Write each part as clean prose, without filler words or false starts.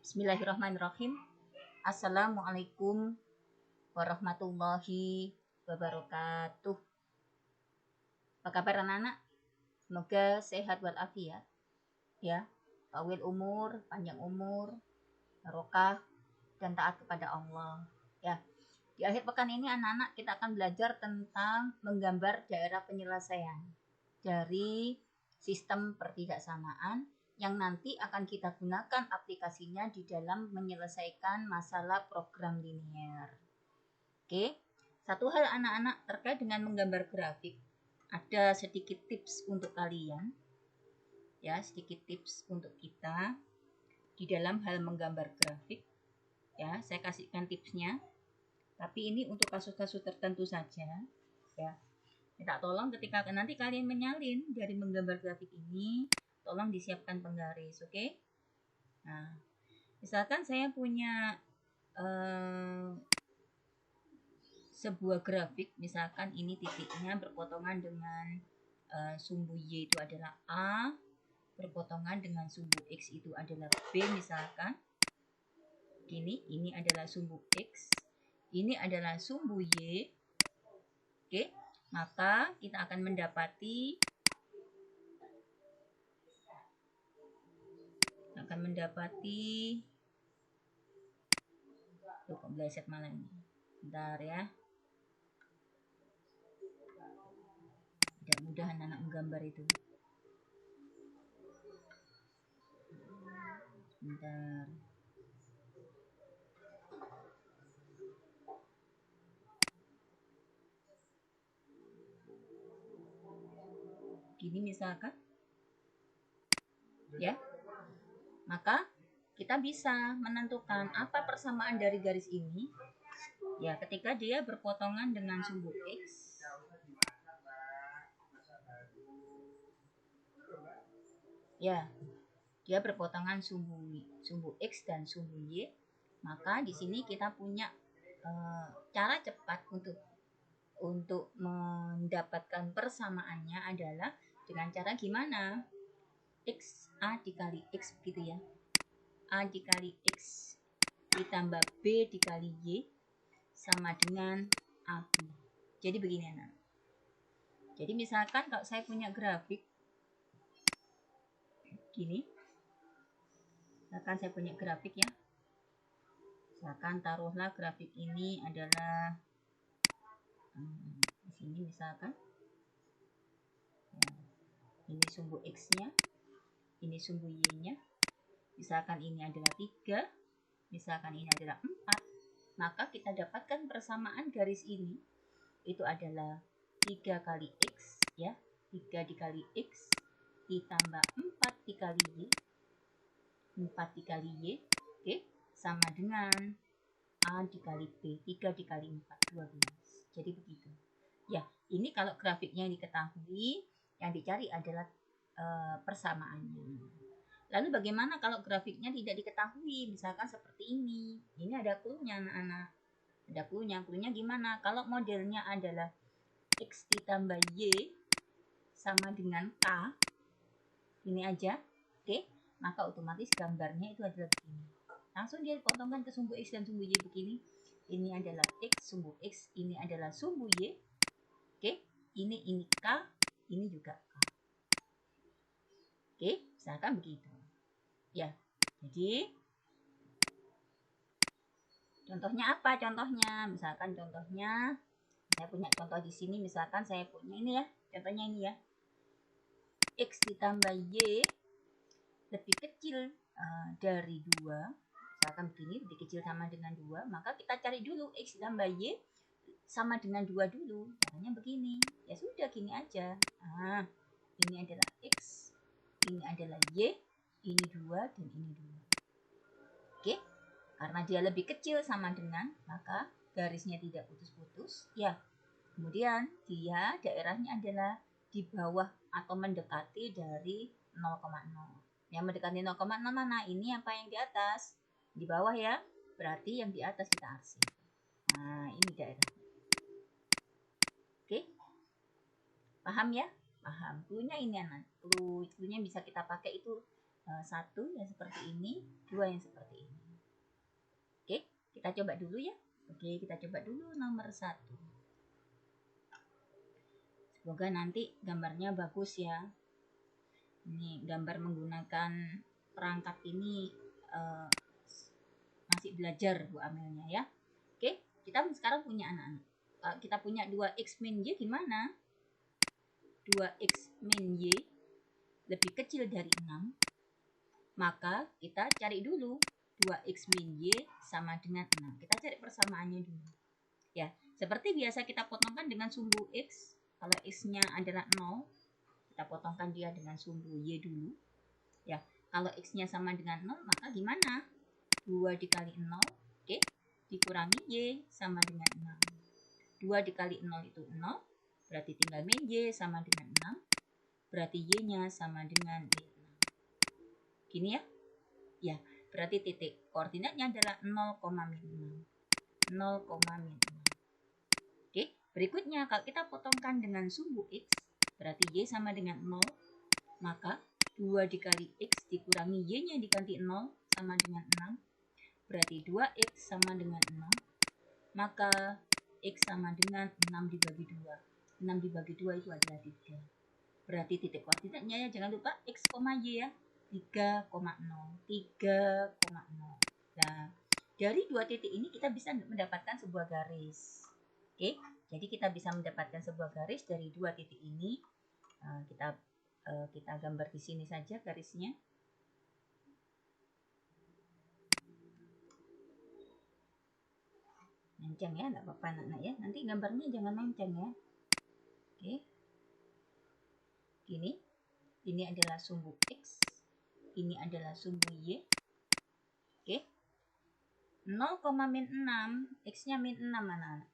Bismillahirrahmanirrahim. Assalamualaikum warahmatullahi wabarakatuh. Apa kabar anak-anak? Semoga sehat walafiat ya. Tawil umur, panjang umur, barokah dan taat kepada Allah ya. Di akhir pekan ini anak-anak kita akan belajar tentang menggambar daerah penyelesaian dari sistem pertidaksamaan yang nanti akan kita gunakan aplikasinya di dalam menyelesaikan masalah program linier. Oke, satu hal anak-anak terkait dengan menggambar grafik, ada sedikit tips untuk kalian, ya, sedikit tips untuk kita di dalam hal menggambar grafik. Ya, saya kasihkan tipsnya, tapi ini untuk kasus-kasus tertentu saja, ya. Minta tolong ketika nanti kalian menyalin dari menggambar grafik ini, tolong disiapkan penggaris, oke? Nah, misalkan saya punya sebuah grafik, misalkan ini titiknya berpotongan dengan sumbu Y itu adalah A, berpotongan dengan sumbu X itu adalah B, misalkan. Gini, ini adalah sumbu X, ini adalah sumbu Y, oke? Maka kita akan mendapati tuh kok bleset malah ini. Bentar ya. Tidak mudah anak menggambar itu. Bentar. Gini misalkan. Ya. Maka kita bisa menentukan apa persamaan dari garis ini. Ya, ketika dia berpotongan dengan sumbu X. Ya, dia berpotongan sumbu X dan sumbu Y. Maka di sini kita punya cara cepat untuk mendapatkan persamaannya adalah dengan cara gimana? X, A dikali X gitu ya. A dikali X ditambah B dikali Y sama dengan AB. Jadi begini anak. Jadi misalkan kalau saya punya grafik gini. Misalkan saya punya grafik ya. Misalkan taruhlah grafik ini adalah di sini misalkan. Ya, ini sumbu X-nya, ini sumbu Y-nya. Misalkan ini adalah 3, misalkan ini adalah 4, maka kita dapatkan persamaan garis ini itu adalah 3 kali X ya, 3 dikali X ditambah 4 dikali Y, 4 dikali Y, oke, sama dengan A dikali B, 3 dikali 4, 12. Jadi begitu. Ya, ini kalau grafiknya diketahui, yang dicari adalah persamaannya. Lalu bagaimana kalau grafiknya tidak diketahui? Misalkan seperti ini. Ini ada clue-nya anak-anak. Ada clue-nya. Clue-nya gimana? Kalau modelnya adalah X ditambah Y sama dengan K. Ini aja. Oke. Maka otomatis gambarnya itu adalah begini. Langsung dia potongkan ke sumbu X dan sumbu Y begini. Ini adalah X, sumbu X. Ini adalah sumbu Y. Oke. Ini K. Ini juga K. Oke. Misalkan begitu. Ya, jadi contohnya apa? Contohnya, misalkan contohnya, saya punya contoh di sini. Misalkan saya punya ini ya, contohnya ini ya, X ditambah Y lebih kecil dari 2. Misalkan begini, lebih kecil sama dengan 2. Maka kita cari dulu X ditambah Y sama dengan 2 dulu. Caranya begini. Ya sudah, gini aja. Nah, ini adalah X, ini adalah Y, ini 2 dan ini 2. Oke, karena dia lebih kecil sama dengan, maka garisnya tidak putus-putus. Ya, kemudian dia daerahnya adalah di bawah atau mendekati dari 0,0. Yang mendekati 0,0 mana? Ini apa yang di atas? Di bawah ya, berarti yang di atas kita arsip. Nah, ini daerah. Oke, paham ya? Paham. Cluenya ini anak. Cluenya bisa kita pakai itu 1 yang seperti ini, 2 yang seperti ini. Kita coba dulu ya. Oke, kita coba dulu nomor 1. Semoga nanti gambarnya bagus ya. Ini gambar menggunakan perangkat ini masih belajar Bu Amelnya ya. Oke, kita sekarang punya anak-anak. Kita punya 2x min y gimana? 2x min y lebih kecil dari 6. Maka kita cari dulu 2x min y sama dengan 6. Kita cari persamaannya dulu. Ya, seperti biasa kita potongkan dengan sumbu x. Kalau x-nya adalah 0, kita potongkan dia dengan sumbu y dulu. Ya, kalau x-nya sama dengan 0, maka gimana? 2 dikali 0, oke, dikurangi y sama dengan 6. 2 dikali 0 itu 0, berarti tinggal min y sama dengan 6. Berarti y-nya sama dengan min 6. Gini ya? Ya, berarti titik koordinatnya adalah 0, min 6. 0, min 6. Oke, berikutnya kalau kita potongkan dengan sumbu x, berarti y sama dengan 0, maka 2 dikali x dikurangi y-nya diganti 0 sama dengan 6, berarti 2x sama dengan 6, maka x sama dengan 6 dibagi 2. 6 dibagi 2 itu adalah 3. Berarti titik koordinatnya ya, jangan lupa x, y ya, 3,0. 3,0. Nah, dari dua titik ini kita bisa mendapatkan sebuah garis. Oke, jadi kita bisa mendapatkan sebuah garis dari dua titik ini. Kita gambar di sini saja garisnya. Menceng ya, nggak apa-apa anak-anak ya. Nanti gambarnya jangan menceng ya. Oke, ini adalah sumbu x, ini adalah sumbu y. Oke, 0, min 6, x-nya min 6 anak-anak.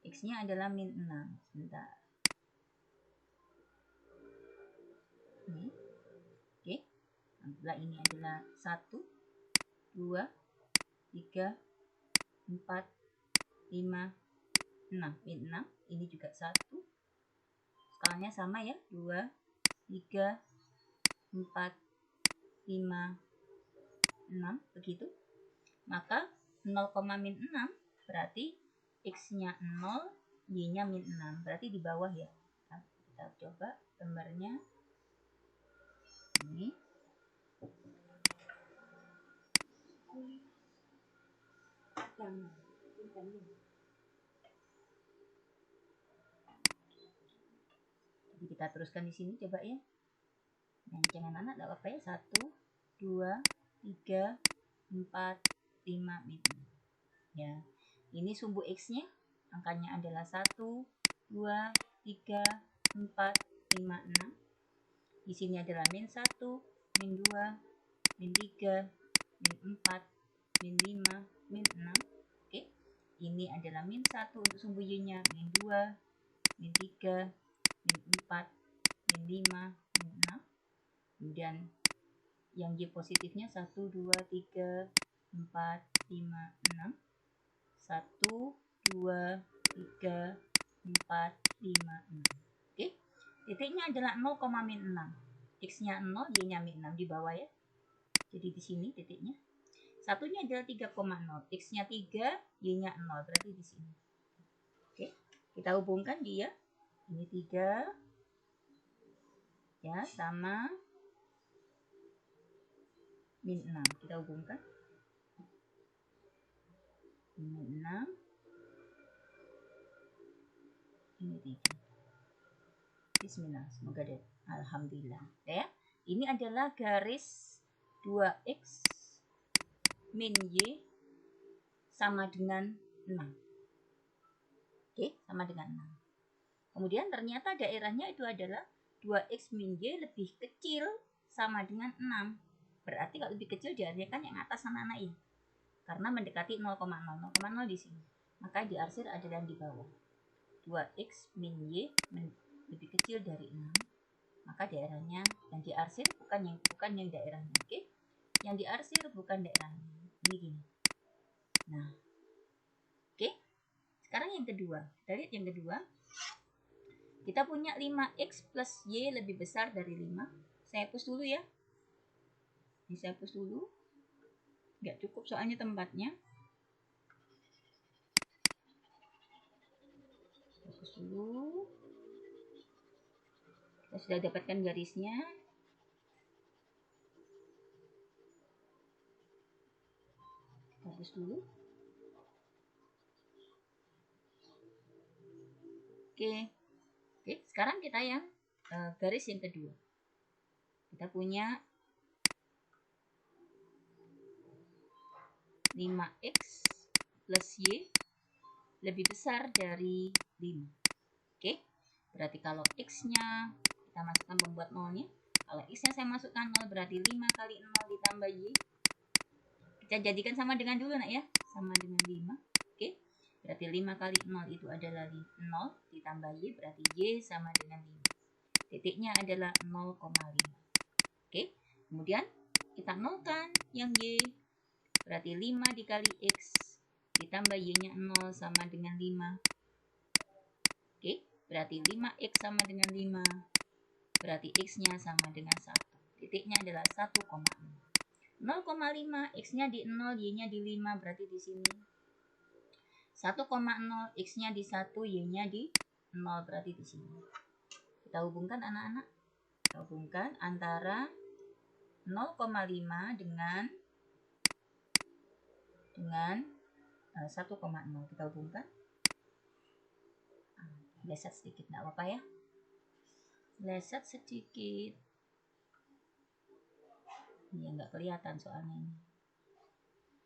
X-nya adalah min 6. Sebentar. Ini. Oke. Nah, ini adalah 1, 2, 3, 4, 5, 6. Min 6. Ini juga 1. Skalanya sama ya. 2, 3, 4, 5, 6. Begitu. Maka 0, min 6 berarti x-nya 0, y-nya min 6. Berarti di bawah ya. Nah, kita coba gambarnya. Ini. Jadi kita teruskan di sini coba ya. Yang jangan anak enggak apa-apa ya. 1, 2, 3, 4, 5, min 6. Ya. Ini sumbu x-nya. Angkanya adalah 1, 2, 3, 4, 5, 6. Di sini adalah min 1, min 2, min 3, min 4, min 5, min 6. Oke. Ini adalah min 1 untuk sumbu y-nya, min 2, min 3, min 4, min 5, min 6. Kemudian yang y positifnya 1, 2, 3, 4, 5, 6. 1, 2, 3, 4, 5, 6. Oke. Titiknya adalah 0, min 6. X-nya 0, y-nya min 6 di bawah ya. Jadi di sini titiknya. Satunya adalah 3,0. X-nya 3, y-nya 0. Berarti di sini. Oke. Kita hubungkan dia. Ini 3. Ya, sama min 6. Kita hubungkan. Ini 6. Ini 3. Bismillah. Semoga deh. Alhamdulillah. Ya. Ini adalah garis 2x min y sama dengan 6. Oke, sama dengan 6. Kemudian ternyata daerahnya itu adalah 2x min y lebih kecil sama dengan 6. Berarti kalau lebih kecil diartikan yang atas anak-anak ya. Karena mendekati 0,0. 0,0 di sini. Maka diarsir adalah di bawah. 2x min y lebih kecil dari 6. Maka daerahnya yang diarsir bukan yang daerahnya. Oke? Yang diarsir bukan daerahnya. Ini gini. Nah. Oke? Sekarang yang kedua. Kita lihat yang kedua. Kita punya 5x plus y lebih besar dari 5. Saya hapus dulu ya. Ini saya hapus dulu. Nggak cukup soalnya tempatnya. hapus dulu. Kita sudah dapatkan garisnya. Kita hapus dulu. Oke, sekarang kita yang garis yang kedua. Kita punya 5x plus y lebih besar dari 5. Oke, berarti kalau x-nya kita masukkan pembuat nolnya. Kalau x-nya saya masukkan 0 berarti 5 kali 0 ditambah y. Kita jadikan sama dengan dulu nak ya, sama dengan 5. Oke, berarti 5 kali 0 itu adalah 0 ditambah y berarti y sama dengan 5. Titiknya adalah 0,5. Oke, kemudian kita nolkan yang y. Berarti 5 dikali x ditambah y-nya 0 sama dengan 5. Oke, berarti 5x sama dengan 5. Berarti x-nya sama dengan 1. Titiknya adalah 1,6. 0,5 x-nya di 0, y-nya di 5, berarti di sini. 1,0 x-nya di 1, y-nya di 0, berarti di sini. Kita hubungkan anak-anak. Kita hubungkan antara 0,5 dengan 1,0. Kita hubungkan. Leset sedikit, nggak apa-apa ya. Leset sedikit. Ini nggak kelihatan soalnya ini.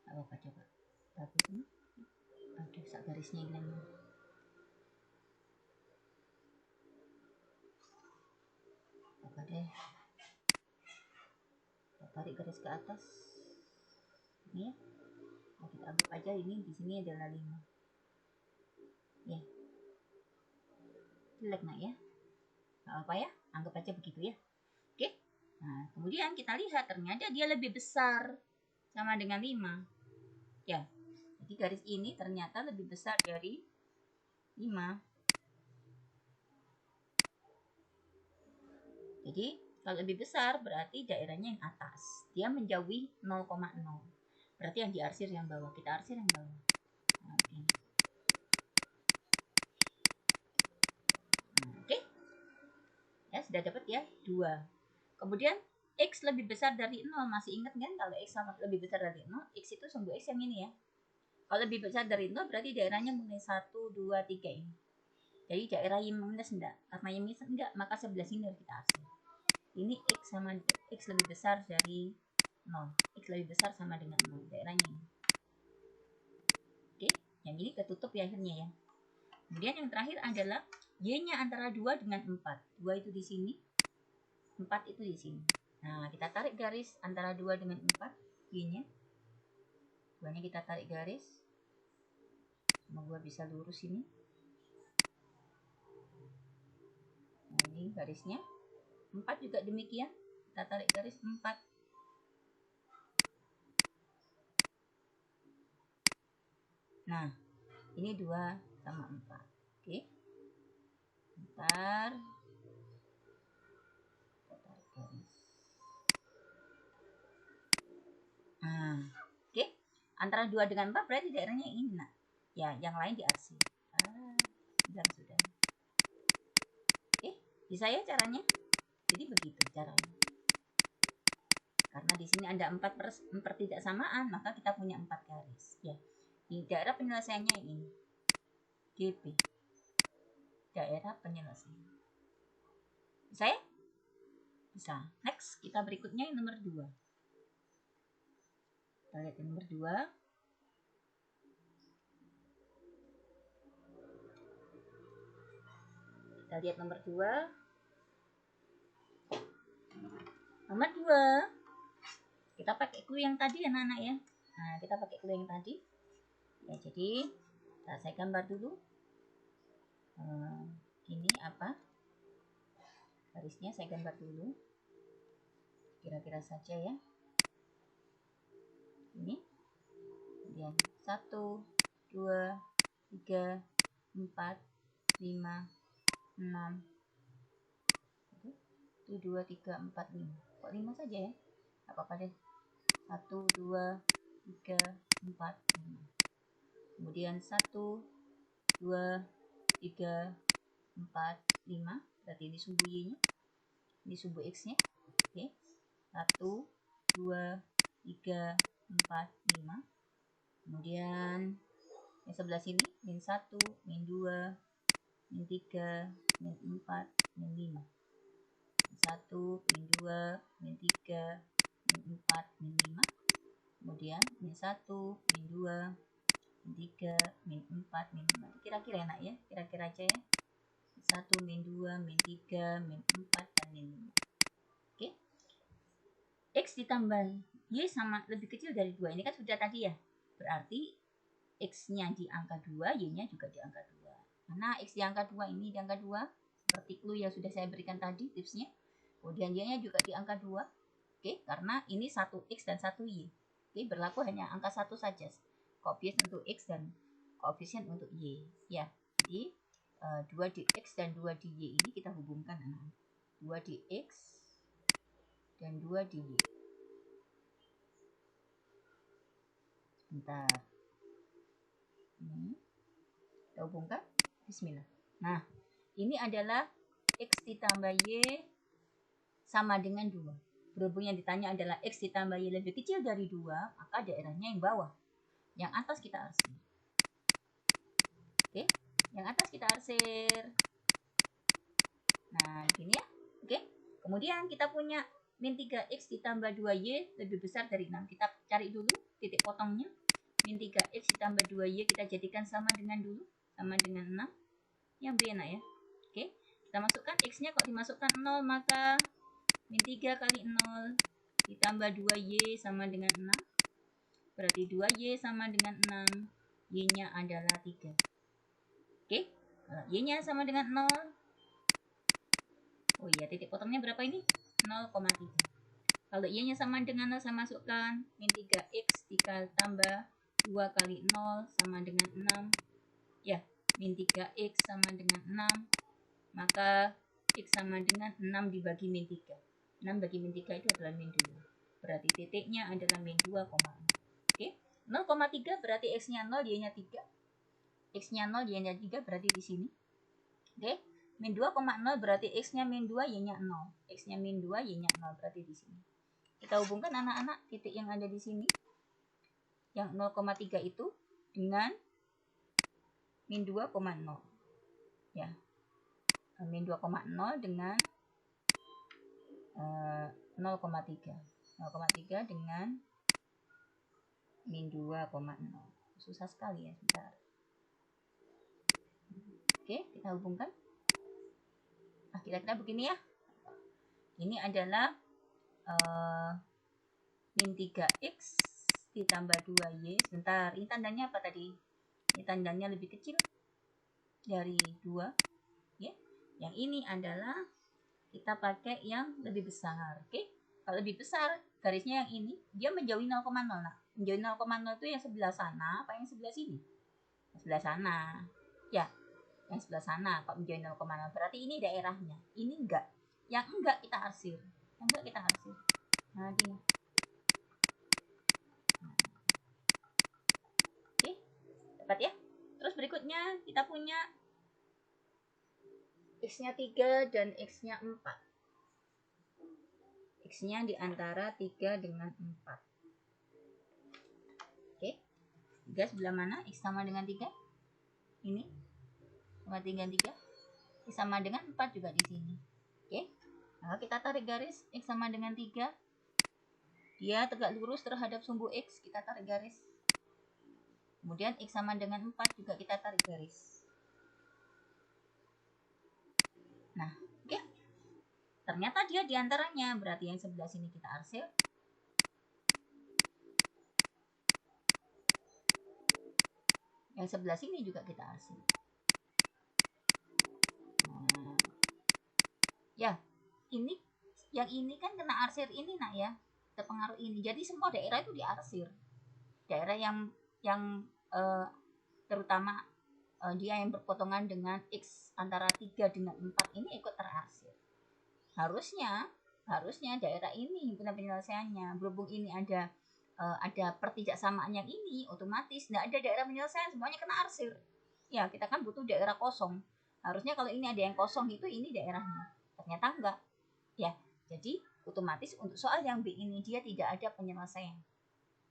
Nggak apa-apa, coba. Bagus ini. Aduh, sak garisnya hilang. Apa deh. Kita tarik garis ke atas. Ini ya. Nah, kita anggap aja ini di sini adalah 5. Ya. Jelek nak ya. Nggak apa ya, anggap aja begitu ya. Oke. Nah, kemudian kita lihat ternyata dia lebih besar sama dengan 5. Ya. Jadi garis ini ternyata lebih besar dari 5. Jadi kalau lebih besar berarti daerahnya yang atas. Dia menjauhi 0,0. Berarti yang diarsir yang bawah. Kita arsir yang bawah. Nah, oke. Oke. Ya, sudah dapat ya. 2. Kemudian x lebih besar dari 0. Masih ingat kan kalau x sama lebih besar dari 0, x itu sumbu x yang ini ya. Kalau lebih besar dari 0 berarti daerahnya mulai 1, 2, 3 ini. Jadi daerah y minus enggak. Karena y minus enggak, maka sebelah sini harus kita arsir. Ini x sama x lebih besar dari 0. X lebih besar sama dengan 0. Daerahnya ini. Oke, yang ini ketutup ya akhirnya ya. Kemudian yang terakhir adalah y-nya antara 2 dengan 4. 2 itu di sini. 4 itu di sini. Nah, kita tarik garis antara 2 dengan 4. Y-nya. 2-nya kita tarik garis. Semoga bisa lurus ini. Nah, ini garisnya. 4 juga demikian. Kita tarik garis 4. Nah, ini 2 sama 4. Oke. Bentar. Kita tarik garis. Nah, oke. Antara 2 dengan 4 berarti daerahnya ini, nak. Ya, yang lain diarsir. Hilang sudah. Oke, bisa ya caranya? Jadi begitu caranya. Karena di sini ada 4 pertidaksamaan, maka kita punya 4 garis. Ya, di daerah penyelesaiannya ini. GP. Daerah penyelesaian. Bisa ya? Bisa. Next, kita berikutnya yang nomor 2. Kita lihat yang nomor 2. Kita lihat nomor 2. Nomor 2. Kita pakai clue yang tadi ya anak-anak ya. Nah, kita pakai clue yang tadi. Ya, jadi saya gambar dulu. Ini apa? Garisnya saya gambar dulu. Kira-kira saja ya. Ini. Kemudian 1, 2, 3, 4, 5, 6. 1, 2, 3, 4, 5. Kok 5 saja ya? Apa-apa deh. 1, 2, 3, 4, 5. Kemudian 1, 2, 3, 4, 5. Berarti ini sumbu Y-nya. Ini sumbu X-nya. Oke. 1, 2, 3, 4, 5. Kemudian yang sebelah sini, min 1, min 2, min 3, min 4, min 5. Min 1, min 2, min 3, min 4, min 5. Kemudian min 1, min 2, min 3, min 4, min 5. Kira-kira enak ya, kira-kira aja ya. 1, min 2, min 3, min 4, dan min 5. Oke. X ditambah Y sama lebih kecil dari 2. Ini kan sudah tadi ya. Berarti X-nya di angka 2, Y-nya juga di angka 2. Karena X di angka 2, ini di angka 2. Seperti clue yang sudah saya berikan tadi tipsnya. Kemudian Y-nya juga di angka 2. Oke, karena ini 1X dan 1Y. Oke, berlaku hanya angka 1 saja. Koefisien untuk X dan koefisien untuk Y. Ya, jadi 2 di X dan 2 di Y ini kita hubungkan. 2 di X dan 2 di Y. Sebentar. Ini kita hubungkan. Bismillah. Nah, ini adalah X ditambah Y sama dengan 2. Berhubung yang ditanya adalah X ditambah Y lebih kecil dari 2, maka daerahnya yang bawah. Yang atas kita arsir. Oke, yang atas kita arsir. Nah, gini ya. Oke, kemudian kita punya min 3X ditambah 2Y lebih besar dari 6. Kita cari dulu titik potongnya. Min 3X ditambah 2Y kita jadikan sama dengan dulu. Sama dengan 6. Yang B enak ya. Oke, kita masukkan X-nya kok dimasukkan 0, maka min 3 kali 0 ditambah 2Y sama dengan 6. Berarti 2Y sama dengan 6. Y-nya adalah 3. Oke, Y-nya sama dengan 0. Oh iya, titik potongnya berapa ini? 0,3. Kalau Y-nya sama dengan 0, saya masukkan min 3X ditambah 2 kali 0 sama dengan 6. Ya, min 3X sama dengan 6. Maka X sama dengan 6 dibagi min 3. 6 bagi min 3 itu adalah min 2. Berarti titiknya adalah min 2,0. Oke, 0,3 berarti X-nya 0, Y-nya 3. X-nya 0, Y-nya 3 berarti di sini. Oke, min 2,0 berarti X-nya min 2, Y-nya 0. X-nya min 2, Y-nya 0 berarti di sini. Kita hubungkan anak-anak titik yang ada di sini. Yang 0,3 itu dengan min 2,0. Ya, min 2,0 dengan 0,3. 0,3 dengan min 2,0. Susah sekali ya, sebentar. Oke, kita hubungkan. Nah, kira-kira begini ya. Ini adalah min 3X ditambah 2Y. Sebentar, ini tandanya apa tadi? Ini tandanya lebih kecil dari 2. Ya. Yang ini adalah kita pakai yang lebih besar. Oke? Kalau lebih besar, garisnya yang ini, dia menjauhi 0,0. Nah, menjauhi 0,0 itu yang sebelah sana apa yang sebelah sini? Yang sebelah sana. Ya, yang sebelah sana. Kalau menjauhi 0,0 berarti ini daerahnya. Ini enggak. Yang enggak kita arsir. Yang enggak kita arsir. Nah, gini. Oke, dapat ya? Terus berikutnya kita punya X-nya 3 dan X-nya 4. X-nya di antara 3 dengan 4. Oke. 3 sebelah mana? X sama dengan 3. Ini. Sama 3 3. X sama dengan 4 juga di sini. Oke. Nah, kita tarik garis X sama dengan 3. Dia tegak lurus terhadap sumbu X. Kita tarik garis. Kemudian X sama dengan 4 juga kita tarik garis. Nah, oke. Ternyata dia diantaranya. Berarti yang sebelah sini kita arsir. Yang sebelah sini juga kita arsir. Nah, ya, ini yang ini kan kena arsir ini nak ya, terpengaruh ini. Jadi semua daerah itu diarsir. Daerah yang terutama dia yang berpotongan dengan X antara 3 dengan 4 ini ikut terarsir. Harusnya daerah ini himpunan penyelesaiannya. Berhubung ini ada pertidaksamaan yang ini, otomatis tidak ada daerah penyelesaian, semuanya kena arsir. Ya, kita kan butuh daerah kosong. Harusnya kalau ini ada yang kosong itu ini daerahnya. Ternyata enggak. Ya, jadi otomatis untuk soal yang B ini dia tidak ada penyelesaian.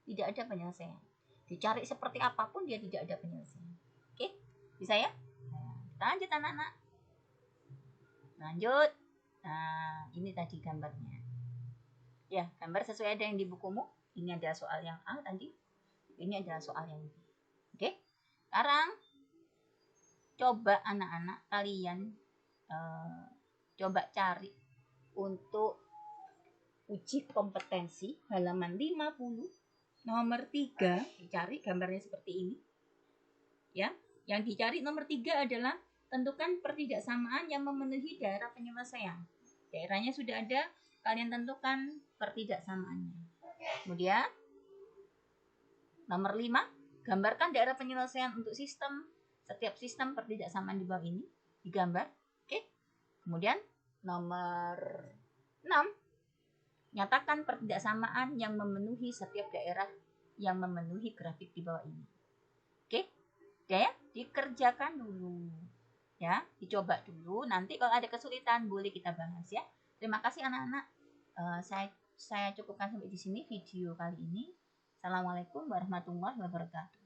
Tidak ada penyelesaian. Dicari seperti apapun dia tidak ada penyelesaian. Oke, bisa ya? Nah, kita lanjut anak-anak. Lanjut. Nah, ini tadi gambarnya. Ya, gambar sesuai ada yang di bukumu. Ini adalah soal yang A tadi. Ini adalah soal yang B. Oke, sekarang coba anak-anak kalian coba cari untuk uji kompetensi halaman 50 nomor 3. Dicari gambarnya seperti ini. Ya, yang dicari nomor 3 adalah tentukan pertidaksamaan yang memenuhi daerah penyelesaian. Daerahnya sudah ada, kalian tentukan pertidaksamaannya. Kemudian nomor 5, gambarkan daerah penyelesaian untuk sistem. Setiap sistem pertidaksamaan di bawah ini digambar. Oke. Kemudian nomor 6, nyatakan pertidaksamaan yang memenuhi setiap daerah yang memenuhi grafik di bawah ini. Oke. Ya, dikerjakan dulu. Ya, dicoba dulu. Nanti kalau ada kesulitan boleh kita bahas ya. Terima kasih anak-anak. Saya cukupkan sampai di sini video kali ini. Assalamualaikum warahmatullahi wabarakatuh.